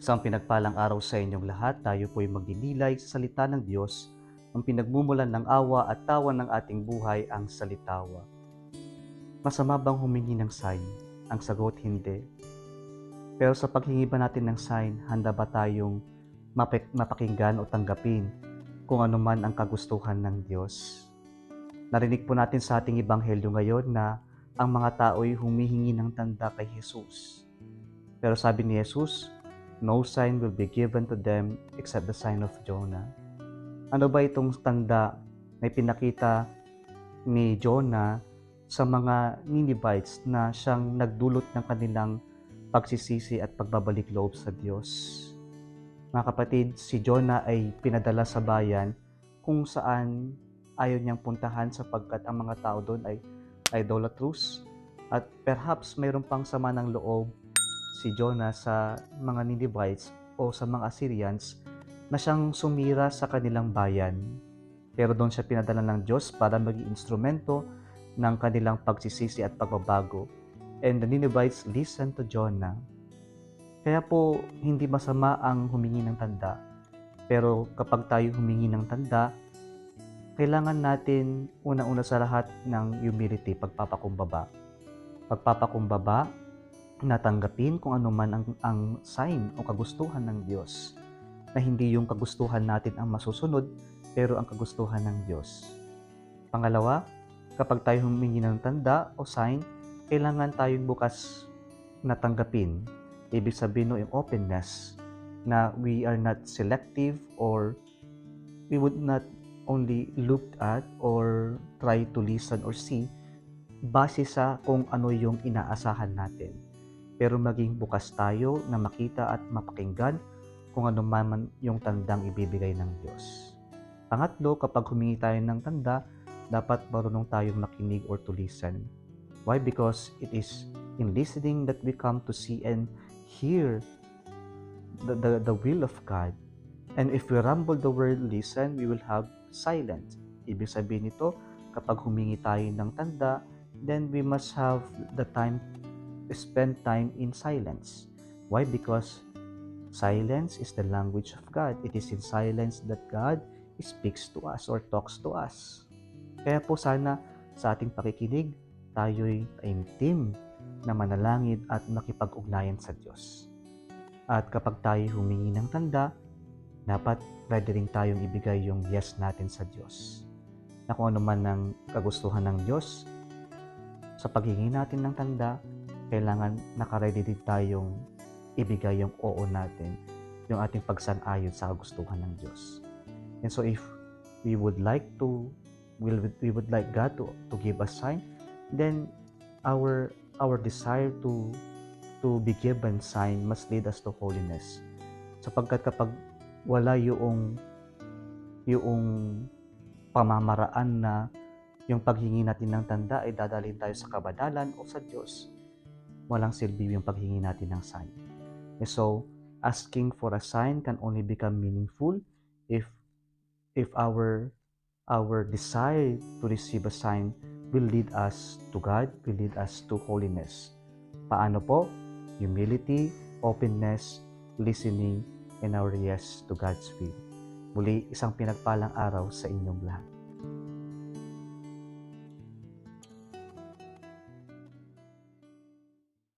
Isang pinagpalang araw sa inyong lahat, tayo po'y magdinilay sa salita ng Diyos, ang pinagmumulan ng awa at tawa ng ating buhay ang salitawa. Masama bang humingi ng sign? Ang sagot, hindi. Pero sa paghingi ba natin ng sign, handa ba tayong mapakinggan o tanggapin kung ano man ang kagustuhan ng Diyos? Narinig po natin sa ating ebanghelyo ngayon na ang mga tao'y humihingi ng tanda kay Jesus. Pero sabi ni Jesus, no sign will be given to them except the sign of Jonah. Ano ba itong tanda na pinakita ni Jonah sa mga Ninevites na siyang nagdulot ng kanilang pagsisisi at pagbabalik loob sa Diyos? Mga kapatid, si Jonah ay pinadala sa bayan kung saan ayaw niyang puntahan sapagkat ang mga tao doon ay idolatrous at perhaps mayroon pang sama ng loob si Jonah sa mga Ninevites o sa mga Assyrians na siyang sumira sa kanilang bayan. Pero doon siya pinadala ng Diyos para maging instrumento ng kanilang pagsisisi at pagbabago. And the Ninevites listened to Jonah. Kaya po, hindi masama ang humingi ng tanda. Pero kapag tayo humingi ng tanda, kailangan natin una-una sa lahat ng humility, pagpapakumbaba. Pagpapakumbaba, natanggapin kung ano man ang sign o kagustuhan ng Diyos. Na hindi yung kagustuhan natin ang masusunod, pero ang kagustuhan ng Diyos. Pangalawa, kapag tayo humingi ng tanda o sign, kailangan tayong bukas na tanggapin. Ibig sabihin yung openness na we are not selective or we would not only look at or try to listen or see base sa kung ano yung inaasahan natin. Pero maging bukas tayo na makita at mapakinggan kung ano man yung tandang ibibigay ng Diyos. Pangatlo, kapag humingi tayo ng tanda, dapat marunong tayong makinig or to listen. Why? Because it is in listening that we come to see and hear the will of God. And if we rumble the word listen, we will have silence. Ibig sabihin nito, kapag humingi tayo ng tanda, then we must have the time spend time in silence. Why? Because silence is the language of God. It is in silence that God speaks to us or talks to us. Kaya po sana sa ating pakikinig, tayo'y taimtim na manalangin at makipag-ugnayan sa Diyos. At kapag tayo humingi ng tanda, dapat ready rin tayong ibigay yung yes natin sa Diyos. Na kung ano man ang kagustuhan ng Diyos, sa paghingi natin ng tanda, kailangan nakaready din tayong ibigay yung oo natin, yung ating pagsang-ayon sa kagustuhan ng Diyos. And so if we would like God to give us sign, then our desire to be given sign must lead us to holiness. Sapagkat kapag wala yung pamamaraan na yung paghingi natin ng tanda ay dadalhin tayo sa kabadalan o sa Diyos, walang silbi yung paghingi natin ng sign. And so, asking for a sign can only become meaningful if our desire to receive a sign will lead us to God, will lead us to holiness. Paano po? Humility, openness, listening, and our yes to God's will. Muli, isang pinagpalang araw sa inyong lahat.